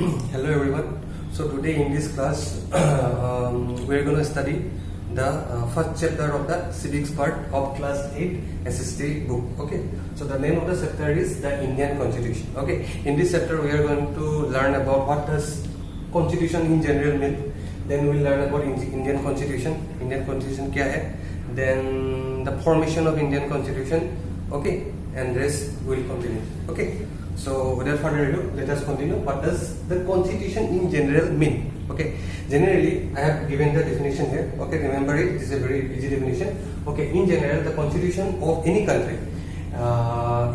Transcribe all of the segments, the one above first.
Hello everyone. So today in this class we are going to study the first chapter of the civics part of class 8 SST book. Okay. So the name of the chapter is the Indian Constitution. Okay. In this chapter we are going to learn about what does Constitution in general mean. Then we will learn about Indian Constitution. Indian Constitution क्या है? Then the formation of Indian Constitution. Okay. And rest will continue. Okay. So without further ado, let us continue. What does the Constitution in general mean? Okay. Generally, I have given the definition here. Okay. Remember it. This is a very easy definition. Okay. In general, the Constitution of any country,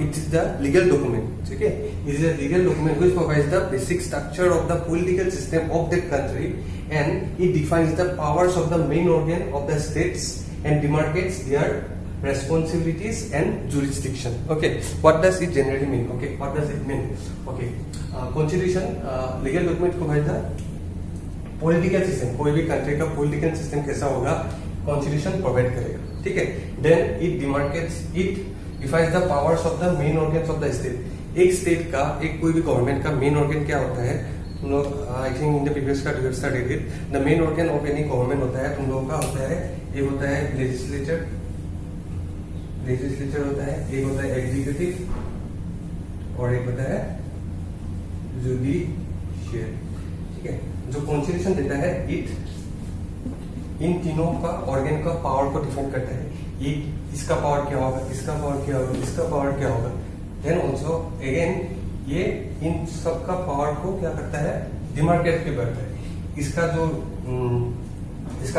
it is the legal document. Okay. It is a legal document which provides the basic structure of the political system of that country, and it defines the powers of the main organ of the states and demarcates their responsibilities and jurisdiction. Okay, what does it generally mean? Okay, what does it mean? Okay, constitution legal document provides the political system. कोई भी country का political system कैसा होगा, constitution provide करेगा. ठीक है. Then it demarcates, it defines the powers of the main organs of the state. एक state का, एक कोई भी government का main organ क्या होता है? तुम लोग I think in the previous class we have studied it. The main organ of any government होता है, तुम लोगों का होता है, ये होता है legislature होता है, एक होता है एग्जीक्यूटिव और एक होता है जुडिशियल. ठीक है. जो कॉन्स्टिट्यूशन देता है इट इन तीनों का ऑर्गन का पावर को डिफाइन करता है. ये इसका पावर क्या होगा, इसका पावर क्या होगा, इसका पावर क्या होगा. देन ऑल्सो अगेन ये इन सब का पावर को क्या करता है, डिमार्केट के करता है. इसका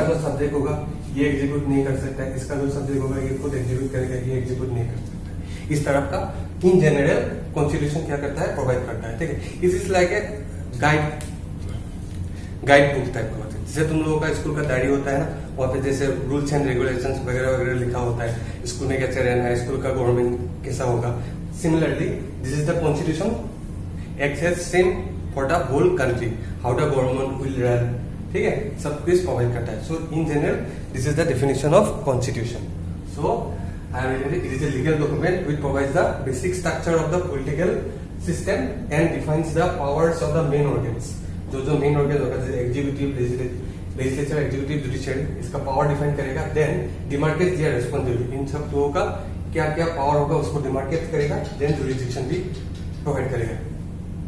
जो सब्जेक्ट होगा ये एग्जीक्यूट नहीं कर सकता है, इसका जो सब्जेक्ट होगा ये खुद एग्जीक्यूट करेगा, ये एग्जीक्यूट नहीं कर सकता है. इस तरह का इन जनरल कॉन्स्टिट्यूशन क्या करता है, प्रोवाइड करता है. ठीक है. It is like a guide book type का होता है. जैसे तुम लोगों का स्कूल का डायरी होता है ना, वहाँ पे जैसे रूल्स एंड रेगुलेशंस वगैरह वगैरह लिखा होता है, स्कूल में कैसे रहना है, स्कूल का गवर्नमेंट कैसा होगा. Similarly this is the constitution acts as same for the whole country, how the government will run. ठीक है. सब कुछ प्रोवाइड करता है. So in general this is the definition of constitution. So it is a legal document which provides the basic structure of the political system and defines the powers of the main organs. जो main organ होगा जैसे executive, legislature, executive, judiciary, इसका power define करेगा. Then demarcate दियर responsibility, इन सब लोगों का क्या क्या पावर होगा उसको डिमार्केट करेगा. देन जुरिस्डिक्शन भी प्रोवाइड करेगा,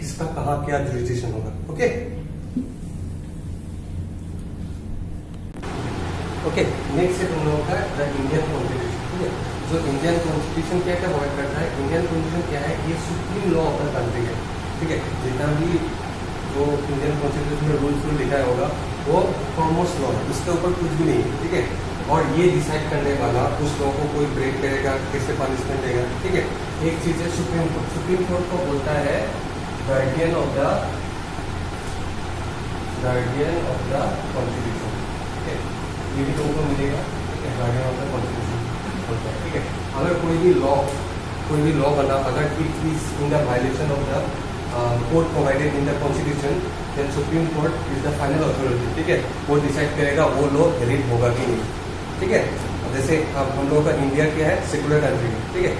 किसका कहाँ क्या जुरिस्डिक्शन होगा. ओके. ओके. नेक्स्ट है तुम लोगों का द इंडियन कॉन्स्टिट्यूशन. ठीक है. जो इंडियन कॉन्स्टिट्यूशन क्या क्या प्रोवाइड करता है, इंडियन कॉन्स्टिट्यूशन क्या है, ये supreme law of the country है. ठीक है. जितना भी जो इंडियन कॉन्स्टिट्यूशन में रूल्स लिखा होगा वो फॉरमोस्ट लॉ है, उसके ऊपर कुछ भी नहीं है. ठीक है. और ये डिसाइड करने वाला उस लॉ को कोई ब्रेक करेगा, कैसे पनिशमेंट देगा. ठीक है. एक चीज है सुप्रीम कोर्ट. सुप्रीम कोर्ट को बोलता है गार्डियन ऑफ द कॉन्स्टिट्यूशन. ठीक है. ये भी तुमको मिलेगा. ठीक है. गार्डियन ऑफ द कॉन्स्टिट्यूशन होता है. ठीक है. अगर कोई भी लॉ बना, अगर it is in the violation of the court provided in the constitution, then supreme court is the final authority. ठीक है. वो डिसाइड करेगा वो लॉ वैलिड होगा कि नहीं. ठीक है. जैसे अब हम लोगों का इंडिया क्या है, सेकुलर कंट्री है. ठीक है.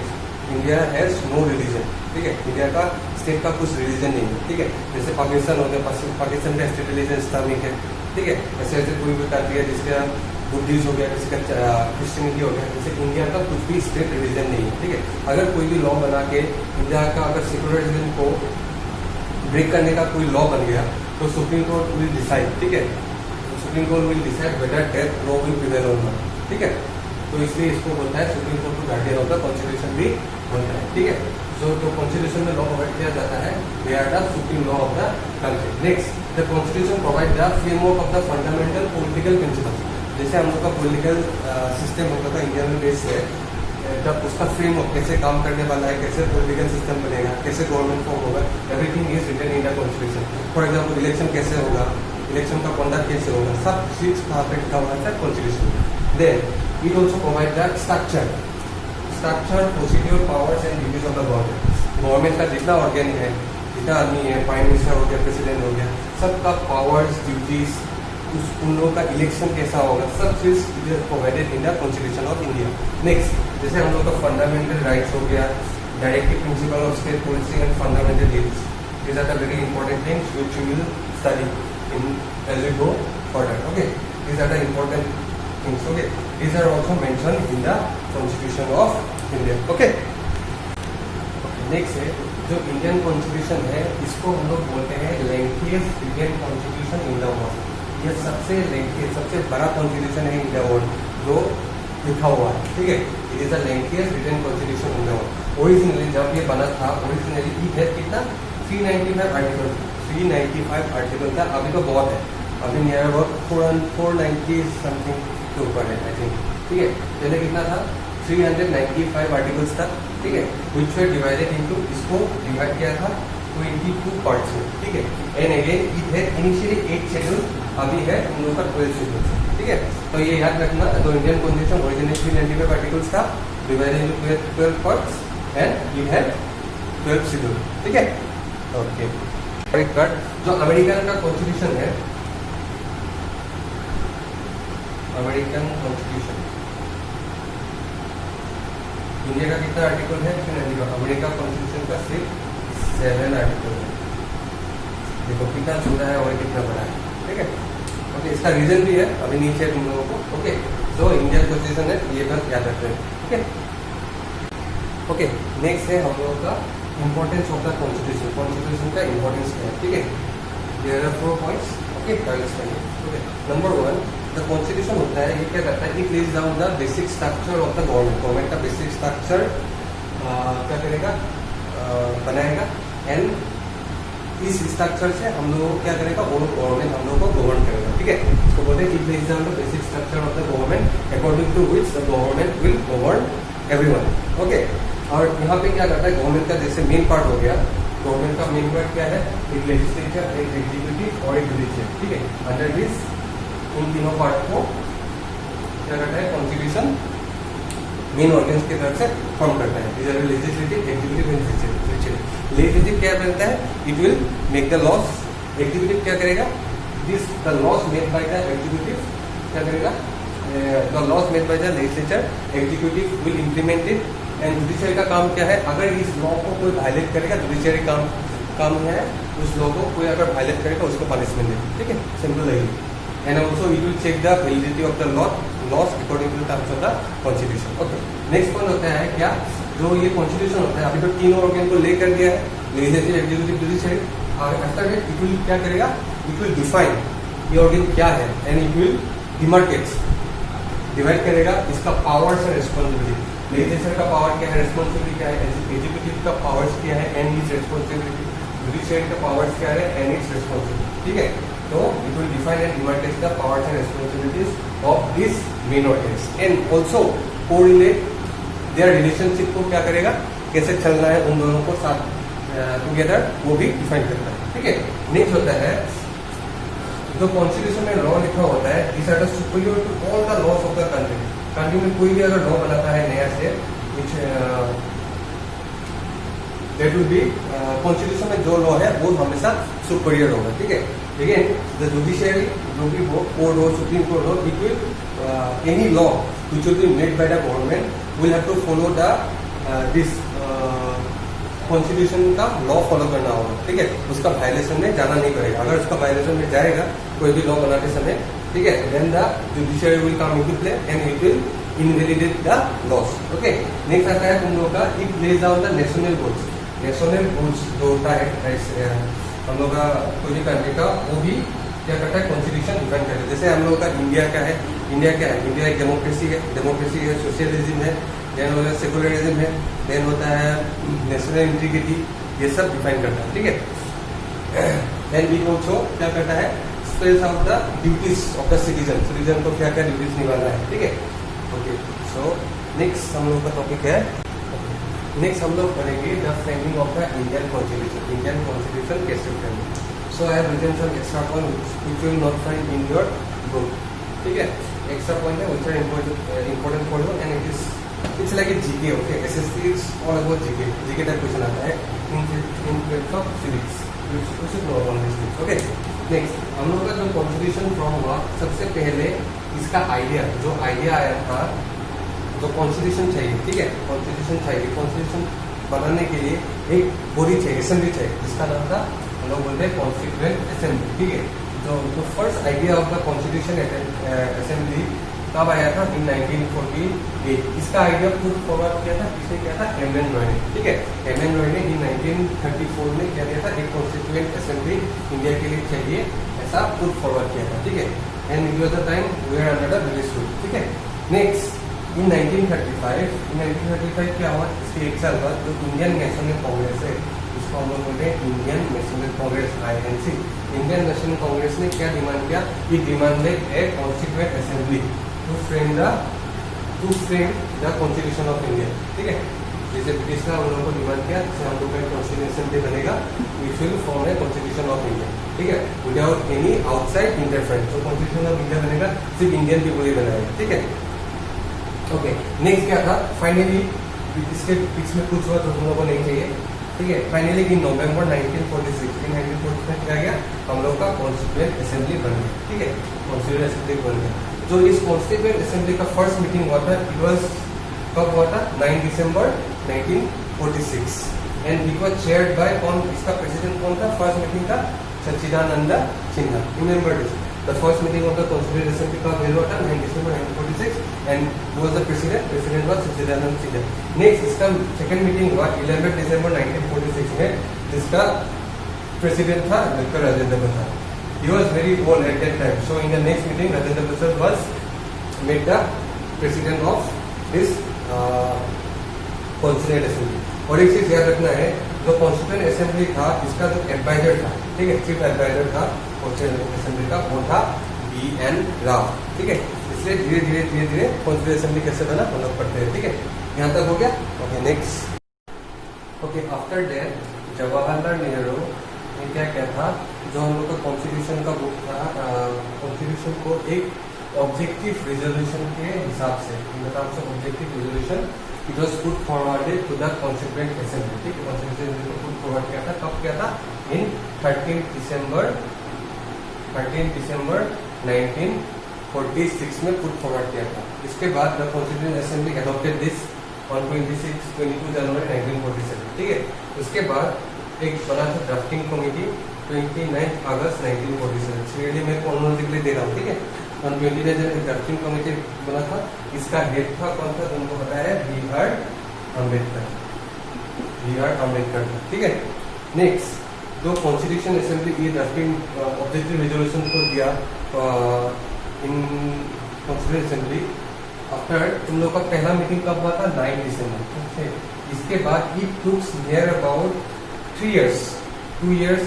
India has no religion. ठीक है. इंडिया का स्टेट का कुछ रिलीजन नहीं है. ठीक है. जैसे पाकिस्तान हो गया, पाकिस्तान का स्टेट रिलीजन इस्लामिक है. ठीक है. ऐसे ऐसे कोई भी कंट्री है जिसका बुद्धिस्ट हो गया, किसी का क्रिश्चियनिटी हो गया. जैसे इंडिया का कुछ भी स्टेट रिलीजन नहीं है. ठीक है. अगर कोई भी लॉ बना के इंडिया का अगर सेकुलरिज्म को ब्रेक करने का कोई लॉ बन गया तो सुप्रीम कोर्ट विल डिसाइड. ठीक है. Supreme court will decide whether that law will prevail और नॉट. ठीक है. तो इसलिए इसको बोलता है सुप्रीम कोर्ट को गार्डियन ऑफ द कॉन्स्टिट्यूशन भी बोलता है. ठीक है. जो कॉन्स्टिट्यूशन में लॉ प्रोवाइड किया जाता है they are the supreme law of the country. Next, the constitution provide the framework of the fundamental political principle. जैसे हम लोग का पॉलिटिकल सिस्टम होता था इंडिया में बेस है, तब उसका फ्रेमवर्क कैसे काम करने वाला है, कैसे पॉलिटिकल सिस्टम बनेगा, कैसे गवर्नमेंट फॉर्म होगा, everything is written in the constitution. For example election कैसे होगा, इलेक्शन का कंडक्ट कैसे होगा, सब चीज कहाँ पे लिखा हुआ है constitution. Then it also provide the structure, procedure, powers and duties of the government. Government का जितना ऑर्गन है, जितना आदमी है, प्राइम मिनिस्टर हो गया, प्रेसिडेंट हो गया, सबका पावर्स, ड्यूटीज, उन लोगों का इलेक्शन कैसा होगा, सब चीज provided in the constitution of India. Next, जैसे हम लोग का फंडामेंटल राइट्स हो गया, directive principle of state policy and fundamental leads. These are the very important things which you will study in as you go further. Okay, these are the important things. Okay, these are also mentioned in the Constitution of India. Okay, next है जो Indian constitution है, इसको हम लोग बोलते हैं lengthiest Indian constitution in the world. यह सबसे लेंथीएस्ट, सबसे बड़ा कॉन्स्टिट्यूशन है इन द वर्ल्ड जो लिखा हुआ है, ठीक है। It is the lengthiest Indian constitution in the world. Originally जब ये बना था, ओरिजिनली ये है कितना 395 आर्टिकल, 395 आर्टिकल था। अभी तो बहुत है, अभी नियर अबाउट 490 समथिंग के ऊपर है आई थिंक, ठीक है। पहले कितना था 395 आर्टिकल्स था, ठीक है, विच वर डिवाइडेड इनटू, इसको डिवाइड किया था 22 पार्ट्स में, ठीक है। एंड अगेन इट है इनिशियली 8 शेड्यूल, अभी है हम लोग का 12 शेड्यूल, ठीक है। तो ये याद रखना, तो इंडियन कॉन्स्टिट्यूशन ओरिजिनली 395 आर्टिकल्स था, divided into 12 parts and it had 12 schedule, ठीक है। ओके, जो अमेरिकन का कॉन्स्टिट्यूशन है, अमेरिकन कॉन्स्टिट्यूशन, इंडिया का कितना आर्टिकल है, अमेरिका कॉन्स्टिट्यूशन का सिर्फ 7 आर्टिकल है। देखो कितना छोटा है और कितना बड़ा है, ठीक है। ओके, इसका रीजन भी है, अभी नीचे तुम लोगों को। ओके, जो इंडियन कॉन्स्टिट्यूशन है ये बस याद रखते हैं, ठीक है। ओके, नेक्स्ट है हम लोगों का importance of the constitution, constitution का इंपॉर्टेंस क्या है, ठीक है। There are 4 points, okay. Okay, number 1, the constitution होता है, ये क्या करता है, it lays down the basic structure of the government. Government का बेसिक स्ट्रक्चर क्या करेगा, बनाएगा। एंड इस स्ट्रक्चर से हम लोग क्या करेगा, वो गवर्नमेंट हम लोग को गवर्न करेगा, ठीक है। इसको बोलते हैं it lays down the basic structure of the government according to which the government will govern everyone, okay. और यहाँ पे क्या करता है, गवर्नमेंट का जैसे मेन पार्ट हो गया, गवर्नमेंट का मेन पार्ट क्या है, एक लेजिस्लेचर, एक एग्जीक्यूटिव और एक जुडिशियल, ठीक है। अंडर दिस इन तीनों पार्ट को क्या करता है, कॉन्स्टिट्यूशन मेन ऑर्गन्स की तरफ से फॉर्म करता है। Legislative, executive and judicial. Legislative क्या करता है, it will make the loss. Executive क्या करेगा, this the loss made by the executive क्या करेगा, the loss made by the legislature, executive will implement it. And judicial का काम क्या है, अगर इस लॉ को कोई वायलेट करेगा, जुडिशियरी काम है उस लॉ को कोई अगर वायलेट करेगा उसको पनिशमेंट दे, ठीक है, सिंपल है। And also it will check the validity of the laws according to terms of the constitution, okay. Next point होता है क्या, जो ये कॉन्स्टिट्यूशन होता है, अभी तो तीनों ऑर्गन को लेकर दिया है, लेजिस्लेटिव, एग्जीक्यूटिव, जुडिशियरी। और आफ्टर इट विल क्या करेगा, इट विल डिफाइन ये ऑर्गन क्या है, and it will demarcates, divide करेगा इसका पावर्स एंड रिस्पॉन्सिबिलिटी। लेजिस्लेचर का पावर क्या है, रिस्पॉन्सिबिलिटी क्या है, एग्जीक्यूटिव का पावर्स क्या है एंड इट्स रिस्पॉन्सिबिलिटी, जुडिशियरी का पावर्स क्या है एंड इट्स रिस्पॉन्सिबिलिटी, ठीक है। तो it will define and demarcate the powers and responsibilities of this main organs and also correlate their relationship को क्या करेगा, कैसे चलना है उन दोनों को साथ टुगेदर, वो भी डिफाइन करता है, ठीक है। नेक्स्ट होता है, जो कॉन्स्टिट्यूशन में लॉ लिखा होता है, this are the superior to all the laws of the country. Country में कोई भी अगर लॉ बनाता है नया से, which that will be, constitution में जो लॉ है वो हमेशा सुपीरियर होगा, ठीक है। लेकिन द जुडिशियरी, जो भी वो कोर्ट हो, सुप्रीम कोर्ट हो, it will any law which will be made by the government will have to follow the this constitution का लॉ फॉलो करना होगा, ठीक है। उसका वायलेशन में जाना नहीं पड़ेगा। अगर उसका वायलेशन में जाएगा कोई भी लॉ बनाते समय, ठीक है, then the judiciary will come into play and it will invalidate the laws, okay. Next आता है तुम लोगों का, it lays down the national goals. National goals जो होता है हम लोग का कोई भी कंट्री का, वो भी क्या करता है, कॉन्स्टिट्यूशन डिफाइन करता है। जैसे हम लोग का इंडिया का है, इंडिया क्या है, इंडिया एक डेमोक्रेसी है, सोशलिज्म है, देन होता है सेकुलरिज्म है, देन होता है नेशनल इंटीग्रिटी, ये सब डिफाइन करता है, ठीक है। देन इट ऑल्सो क्या करता है, spells out the duties of the citizen को क्या क्या ड्यूटीज निभाना है, ठीक है, ओके। सो नेक्स्ट हम लोग का टॉपिक है, नेक्स्ट हम लोग पढ़ेंगे the framing of the Indian constitution. Indian constitution कैसे framing, so I have written some extra point which will not find in your book, ठीक है। एक्स्ट्रा पॉइंट है which are important for you and it's like a GK, okay. SSC it's all about GK type question आता है in terms of civics, which is no on this, okay. Next हम लोग का जो constitution form हुआ, सबसे पहले इसका आइडिया आया था, जो कॉन्स्टिट्यूशन चाहिए, ठीक है, कॉन्स्टिट्यूशन बनाने के लिए एक बॉडी चाहिए, असेंबली चाहिए, जिसका नाम था हम लोग बोलते हैं कॉन्स्टिट्यूएंट असेंबली, ठीक है। तो first idea of the constitution assembly कब आया था? इन 1948। इसका आइडिया खुद फॉरवर्ड किया था, किसने किया था? एम एन रॉय ने, ठीक है। एम एन रॉय ने इन 1934 में क्या किया था? एक कॉन्स्टिट्यूएंट असेंबली इंडिया के लिए चाहिए, ऐसा खुद फॉरवर्ड किया था, ठीक है। And it was the time we are under the British rule, ठीक है। नेक्स्ट इन 1935 क्या हुआ? इसके एक साल बाद जो इंडियन नेशनल कांग्रेस है, इसको हम लोग बोलते हैं Indian national congress, INC। Indian national congress ने क्या डिमांड किया? ये demanded a constituent assembly to frame the constitution of India, ठीक है। जैसे ब्रिटिश ने हम लोगों को डिमांड किया, जैसे हम लोग का कॉन्स्टिट्यूशन असेंबली बनेगा, we will form a constitution of India, ठीक है, विदाउट एनी आउटसाइड इंटरफेरेंस। तो कॉन्स्टिट्यूशन ऑफ इंडिया बनेगा, सिर्फ इंडियन पीपल ही बनाएगा, ठीक है। ओके, नेक्स्ट क्या था? फाइनली इसके बीच में कुछ हुआ तो हम लोगों को नहीं चाहिए, ठीक है। फाइनली इन नवंबर 1946 में क्या गया? हम लोग का कॉन्स्टिट्यूएंट असेंबली बन गया, ठीक है, कॉन्स्टिट्यूएंट असेंबली बन गया। जो इस कॉन्स्टिट्यूएंट असेंबली का फर्स्ट मीटिंग हुआ था, इट वाज कब हुआ था? 9 दिसंबर 1946 and it was chaired by कौन? इसका प्रेसिडेंट कौन था फर्स्ट मीटिंग का? Sachchidanand Sinha. Remember this, the first meeting of the constituent assembly कब हुआ था? 9 दिसंबर 1946 and who was the president was Sachchidanand Sinha. Next इसका सेकंड मीटिंग हुआ 11 दिसंबर 1946 में, जिसका प्रेसिडेंट था doctor Rajendra Prasad. He was very old at that time. So in the next meeting, Rajendra Prasad was made the president of this constituent assembly. और एक चीज याद रखना है, जो कॉन्स्टिट्यूएंट असेंबली था, इसका जो एडवाइजर था, ठीक है, चीफ एडवाइजर था कॉन्स्टिट्यूएंट असेंबली का, वो था BN राव, ठीक है। इसलिए धीरे धीरे कॉन्स्टिट्यूएंट असेंबली कैसे बना हम लोग पढ़ते हैं, ठीक है। यहाँ तक हो गया। Okay, next. Okay, after that Jawaharlal Nehru ने क्या था? जो हम लोग का कॉन्स्टिट्यूशन का बुक था, कॉन्स्टिट्यूशन को एक ऑब्जेक्टिव रिजोल्यूशन के हिसाब से, objective resolution it was put forwarded to the constituent assembly, ठीक है। कॉन्स्टिट्यूएंट असेंबली को पुट फॉरवर्ड किया था, कब किया था? इन 13 दिसंबर 1946 में पुट फॉरवर्ड किया था। इसके बाद the constituent assembly adopted this on 22 जनवरी 1947, ठीक है। उसके बाद एक बना था ड्राफ्टिंग कमेटी 29 अगस्त 1947। सीरियली मैं क्रोनोलॉजिकली दे रहा हूँ, ठीक है। ऑन 29 एक ड्राफ्टिंग कमेटी बना था, इसका हेड था कौन था? तुमको पता है, B.R. अम्बेडकर था, ठीक है। नेक्स्ट जो कॉन्स्टिट्यूशन असेंबली ये ड्राफ्टिंग ऑब्जेक्टिव रिजोल्यूशन को दिया इन कॉन्स्टिट्यूशन असेंबली, आफ्टर तुम लोग का पहला मीटिंग कब हुआ था? 9 दिसंबर, ठीक है। इसके बाद it takes near about 2 years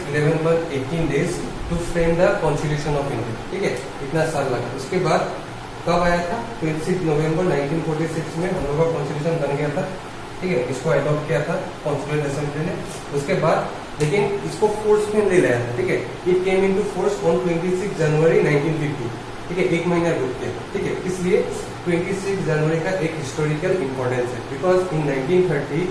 11 months 18 days to frame the constitution of India, ठीक है। इतना साल लगा। उसके बाद कब आया था? 26 नवंबर 1946 में हम लोग का कॉन्स्टिट्यूशन बन गया था, ठीक है। इसको अडॉप्ट किया था कॉन्स्टिट्यूएंट असेंबली ने। उसके बाद लेकिन इसको फोर्स में ले लाया था, ठीक है। It came into force on 26 जनवरी 1950, ठीक है। एक महीना रुक के, ठीक है। इसलिए 26 जनवरी का एक हिस्टोरिकल इंपॉर्टेंस है, बिकॉज इन 1930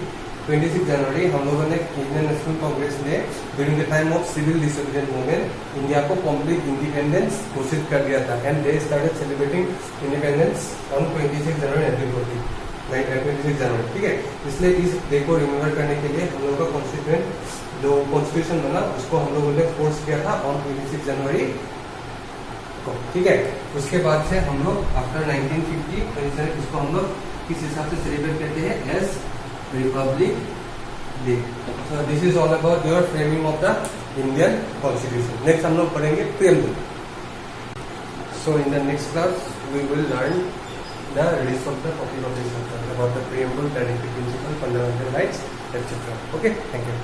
26 जनवरी हम लोगों ने इंडियन नेशनल कांग्रेस ने during the time of civil disobedience movement India को कंप्लीट इंडिपेंडेंस घोषित कर दिया था and they started celebrating independence on 26 जनवरी 1940, ठीक है। इसलिए इस डे को रिमेम्बर करने के लिए हम लोगों का कॉन्स्टिट्यूएंट जो कॉन्स्टिट्यूशन बना उसको हम लोगों ने फोर्स किया था ऑन 26 जनवरी को, ठीक है। उसके बाद से हम लोग आफ्टर 1950 इसको हम लोग किस हिसाब से सेलिब्रेट करते हैं? As Republic Day. So this is all about your framing of the Indian Constitution. Next हम लोग पढ़ेंगे preamble. So in the next class we will learn the rest of the topic of this chapter about the preamble, directive principle, fundamental rights, etc. Okay, thank you.